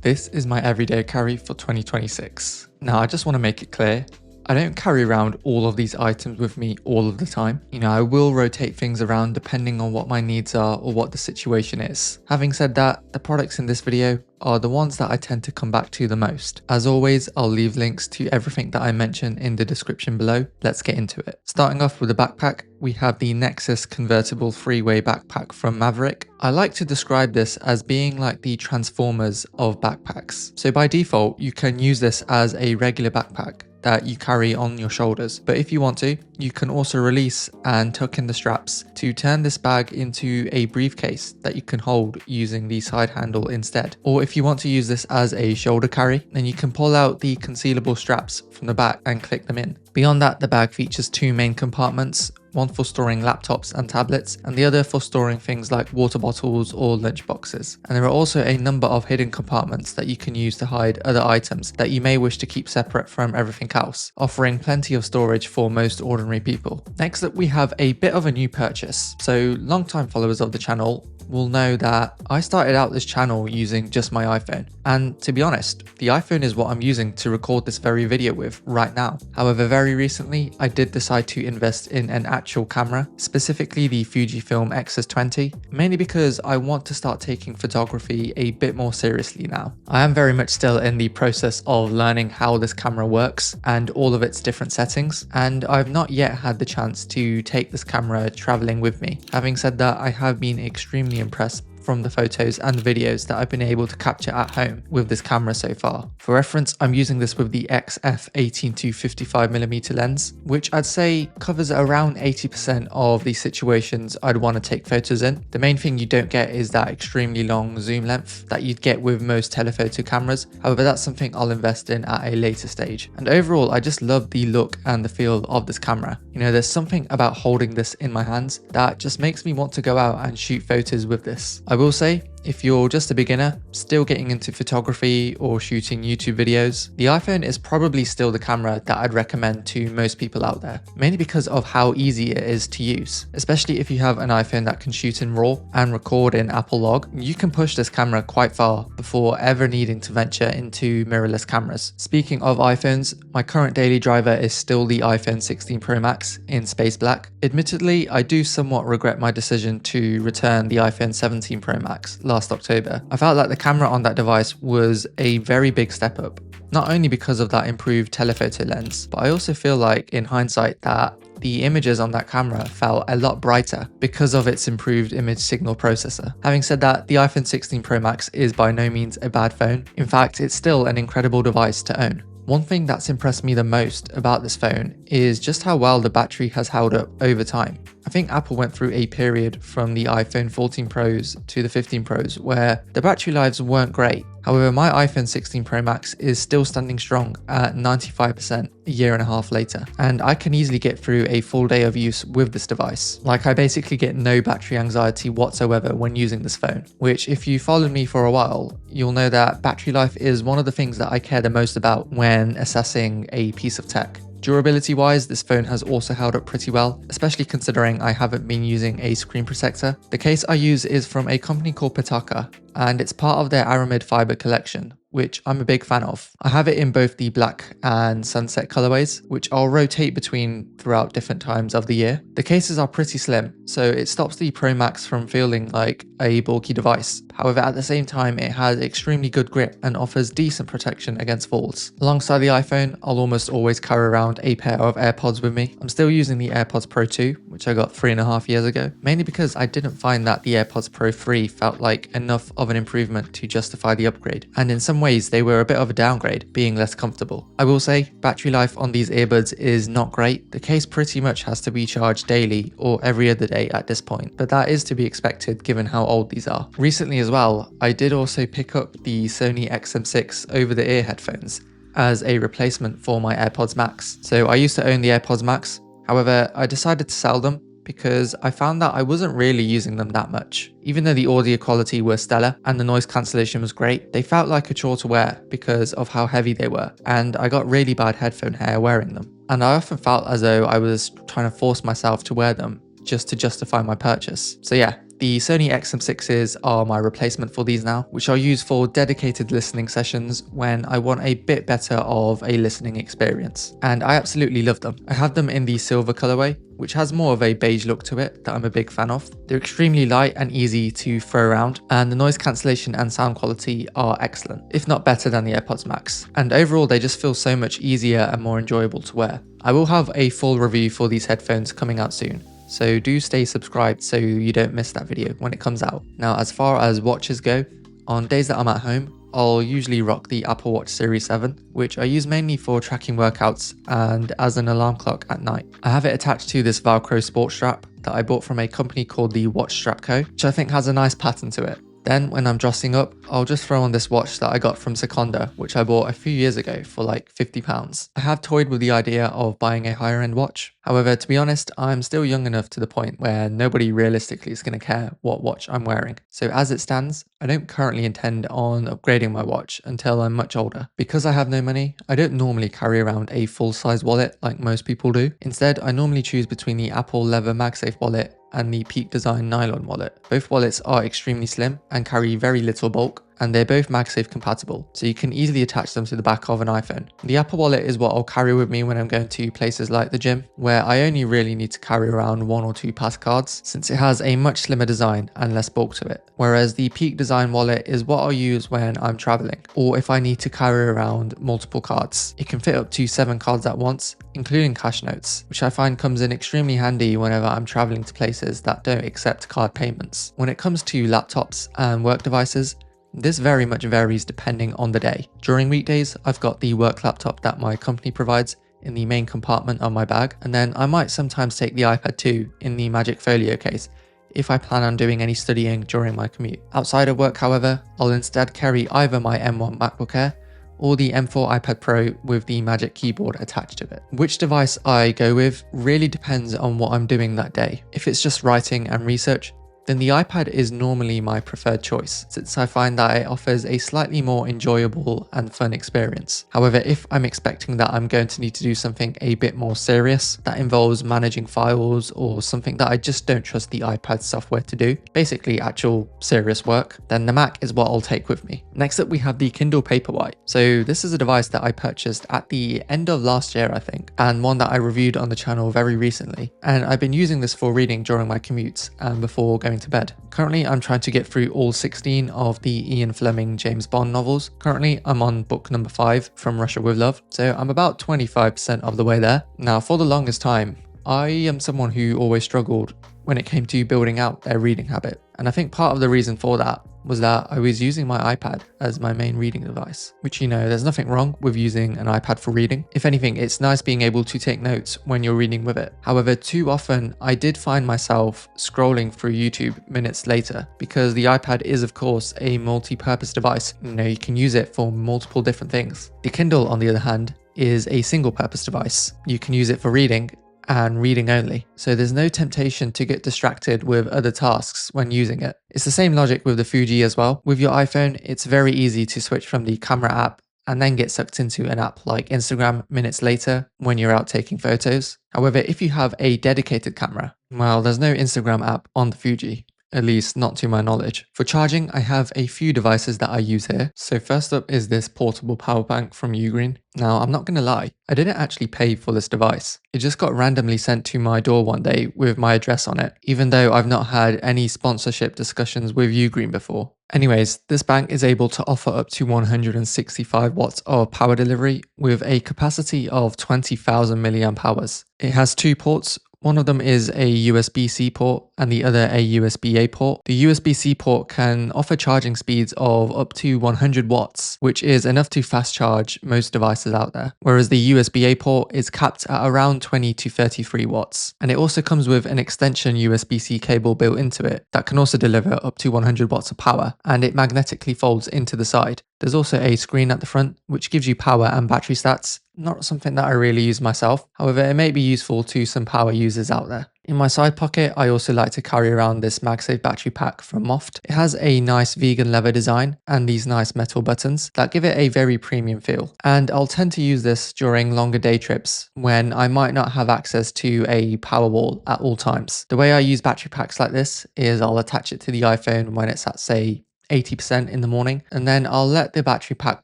This is my everyday carry for 2026. Now, I just want to make it clear, I don't carry around all of these items with me all of the time. I will rotate things around depending on what my needs are or what the situation is. Having said that, the products in this video are the ones that I tend to come back to the most. As always, I'll leave links to everything that I mention in the description below. Let's get into it. Starting off with the backpack, we have the Nexus convertible three-way backpack from Maverick. I like to describe this as being like the Transformers of backpacks. So by default, you can use this as a regular backpack that you carry on your shoulders. But if you want to, you can also release and tuck in the straps to turn this bag into a briefcase that you can hold using the side handle instead. Or if you want to use this as a shoulder carry, then you can pull out the concealable straps from the back and click them in. Beyond that, the bag features two main compartments, one for storing laptops and tablets, and the other for storing things like water bottles or lunch boxes. And there are also a number of hidden compartments that you can use to hide other items that you may wish to keep separate from everything else, offering plenty of storage for most ordinary people. Next up, we have a bit of a new purchase. So long-time followers of the channel will know that I started out this channel using just my iPhone. And to be honest, the iPhone is what I'm using to record this very video with right now. However, very recently, I did decide to invest in an actual camera, specifically the Fujifilm X-S20, mainly because I want to start taking photography a bit more seriously now. I am very much still in the process of learning how this camera works and all of its different settings, and I've not yet had the chance to take this camera traveling with me. Having said that, I have been extremely impressed from the photos and the videos that I've been able to capture at home with this camera so far. For reference, I'm using this with the XF18 to 55mm lens, which I'd say covers around 80% of the situations I'd want to take photos in. The main thing you don't get is that extremely long zoom length that you'd get with most telephoto cameras. However, that's something I'll invest in at a later stage. And overall, I just love the look and the feel of this camera. There's something about holding this in my hands that just makes me want to go out and shoot photos with this. I will say, if you're just a beginner, still getting into photography or shooting YouTube videos, the iPhone is probably still the camera that I'd recommend to most people out there, mainly because of how easy it is to use. Especially if you have an iPhone that can shoot in RAW and record in Apple Log, you can push this camera quite far before ever needing to venture into mirrorless cameras. Speaking of iPhones, my current daily driver is still the iPhone 16 Pro Max in Space Black. Admittedly, I do somewhat regret my decision to return the iPhone 17 Pro Max last October. I felt like the camera on that device was a very big step up, not only because of that improved telephoto lens, but I also feel like in hindsight that the images on that camera felt a lot brighter because of its improved image signal processor. Having said that, the iPhone 16 Pro Max is by no means a bad phone. In fact, it's still an incredible device to own. One thing that's impressed me the most about this phone is just how well the battery has held up over time. I think Apple went through a period from the iPhone 14 Pros to the 15 Pros where the battery lives weren't great. However, my iPhone 16 Pro Max is still standing strong at 95% a year and a half later, and I can easily get through a full day of use with this device. Like, I basically get no battery anxiety whatsoever when using this phone, which if you followed me for a while, you'll know that battery life is one of the things that I care the most about when assessing a piece of tech. Durability wise, this phone has also held up pretty well, especially considering I haven't been using a screen protector. The case I use is from a company called Pitaka, and it's part of their Aramid fiber collection, which I'm a big fan of. I have it in both the black and sunset colorways, which I'll rotate between throughout different times of the year. The cases are pretty slim, so it stops the Pro Max from feeling like a bulky device. However, at the same time, it has extremely good grip and offers decent protection against falls. Alongside the iPhone, I'll almost always carry around a pair of AirPods with me. I'm still using the AirPods Pro 2, which I got 3.5 years ago, mainly because I didn't find that the AirPods Pro 3 felt like enough of an improvement to justify the upgrade, and in some ways they were a bit of a downgrade, being less comfortable. I will say, battery life on these earbuds is not great. The case pretty much has to be charged daily or every other day at this point, but that is to be expected given how old these are. Recently as well, I did also pick up the Sony XM6 over-the-ear headphones as a replacement for my AirPods Max. So I used to own the AirPods Max, however I decided to sell them because I found that I wasn't really using them that much. Even though the audio quality was stellar and the noise cancellation was great, they felt like a chore to wear because of how heavy they were, and I got really bad headphone hair wearing them. And I often felt as though I was trying to force myself to wear them just to justify my purchase. So yeah, The Sony XM6s are my replacement for these now, which I'll use for dedicated listening sessions when I want a bit better of a listening experience. And I absolutely love them. I have them in the silver colorway, which has more of a beige look to it that I'm a big fan of. They're extremely light and easy to throw around, and the noise cancellation and sound quality are excellent, if not better than the AirPods Max. And overall, they just feel so much easier and more enjoyable to wear. I will have a full review for these headphones coming out soon, so do stay subscribed so you don't miss that video when it comes out. Now, as far as watches go, on days that I'm at home, I'll usually rock the Apple Watch Series 7, which I use mainly for tracking workouts and as an alarm clock at night. I have it attached to this Velcro sports strap that I bought from a company called the Watch Strap Co, which I think has a nice pattern to it. Then when I'm dressing up, I'll just throw on this watch that I got from Seconda, which I bought a few years ago for like £50. I have toyed with the idea of buying a higher end watch. However, to be honest, I'm still young enough to the point where nobody realistically is going to care what watch I'm wearing. So as it stands, I don't currently intend on upgrading my watch until I'm much older. Because I have no money, I don't normally carry around a full-size wallet like most people do. Instead, I normally choose between the Apple Leather MagSafe wallet and the Peak Design nylon wallet. Both wallets are extremely slim and carry very little bulk, and they're both MagSafe compatible, so you can easily attach them to the back of an iPhone. The Apple Wallet is what I'll carry with me when I'm going to places like the gym, where I only really need to carry around 1 or 2 pass cards, since it has a much slimmer design and less bulk to it. Whereas the Peak Design wallet is what I'll use when I'm traveling, or if I need to carry around multiple cards. It can fit up to 7 cards at once, including cash notes, which I find comes in extremely handy whenever I'm traveling to places that don't accept card payments. When it comes to laptops and work devices, this very much varies depending on the day. During weekdays, I've got the work laptop that my company provides in the main compartment of my bag, and then I might sometimes take the iPad 2 in the Magic Folio case if I plan on doing any studying during my commute. Outside of work, however, I'll instead carry either my M1 MacBook Air or the M4 iPad Pro with the Magic Keyboard attached to it. Which device I go with really depends on what I'm doing that day. If it's just writing and research, then the iPad is normally my preferred choice, since I find that it offers a slightly more enjoyable and fun experience. However, if I'm expecting that I'm going to need to do something a bit more serious, that involves managing files or something that I just don't trust the iPad software to do, basically actual serious work, then the Mac is what I'll take with me. Next up, we have the Kindle Paperwhite. So this is a device that I purchased at the end of last year, I think, and one that I reviewed on the channel very recently. And I've been using this for reading during my commutes and before going to bed. Currently, I'm trying to get through all 16 of the Ian Fleming James Bond novels. Currently, I'm on book number 5 from Russia with Love, so I'm about 25% of the way there. Now, for the longest time, I am someone who always struggled when it came to building out their reading habit. And I think part of the reason for that was that I was using my iPad as my main reading device, which, you know, there's nothing wrong with using an iPad for reading. If anything, it's nice being able to take notes when you're reading with it. However, too often I did find myself scrolling through YouTube minutes later, because the iPad is of course a multi-purpose device. You know, you can use it for multiple different things. The Kindle, on the other hand, is a single purpose device. You can use it for reading and reading only, so there's no temptation to get distracted with other tasks when using it. It's the same logic with the Fuji as well. With your iPhone, it's very easy to switch from the camera app and then get sucked into an app like Instagram minutes later when you're out taking photos. However, if you have a dedicated camera, well, there's no Instagram app on the Fuji. At least not to my knowledge. For charging, I have a few devices that I use here. So first up is this portable power bank from Ugreen. Now, I'm not going to lie, I didn't actually pay for this device. It just got randomly sent to my door one day with my address on it, even though I've not had any sponsorship discussions with Ugreen before. Anyways, this bank is able to offer up to 165 watts of power delivery with a capacity of 20,000 milliamp hours. It has 2 ports. One of them is a USB-C port and the other a USB-A port. The USB-C port can offer charging speeds of up to 100 watts, which is enough to fast charge most devices out there. Whereas the USB-A port is capped at around 20 to 33 watts. And it also comes with an extension USB-C cable built into it that can also deliver up to 100 watts of power, and it magnetically folds into the side. There's also a screen at the front, which gives you power and battery stats. Not something that I really use myself. However, it may be useful to some power users out there. In my side pocket, I also like to carry around this MagSafe battery pack from Moft. It has a nice vegan leather design and these nice metal buttons that give it a very premium feel. And I'll tend to use this during longer day trips when I might not have access to a power wall at all times. The way I use battery packs like this is I'll attach it to the iPhone when it's at, say, 80% in the morning, and then I'll let the battery pack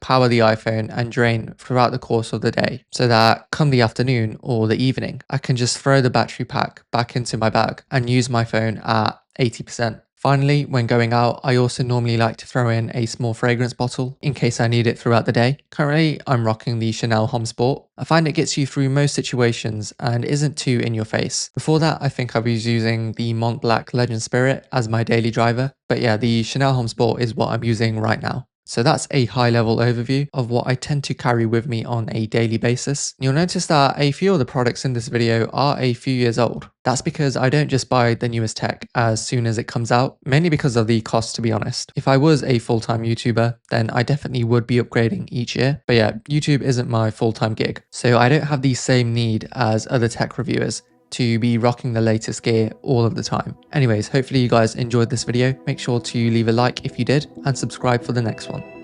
power the iPhone and drain throughout the course of the day, so that come the afternoon or the evening, I can just throw the battery pack back into my bag and use my phone at 80%. Finally, when going out, I also normally like to throw in a small fragrance bottle in case I need it throughout the day. Currently, I'm rocking the Chanel Homme Sport. I find it gets you through most situations and isn't too in your face. Before that, I think I was using the Mont Blanc Legend Spirit as my daily driver. But yeah, the Chanel Homme Sport is what I'm using right now. So that's a high level overview of what I tend to carry with me on a daily basis. You'll notice that a few of the products in this video are a few years old. That's because I don't just buy the newest tech as soon as it comes out, mainly because of the cost, to be honest. If I was a full-time YouTuber, then I definitely would be upgrading each year. But yeah, YouTube isn't my full-time gig, so I don't have the same need as other tech reviewers to be rocking the latest gear all of the time. Anyways, hopefully you guys enjoyed this video. Make sure to leave a like if you did and subscribe for the next one.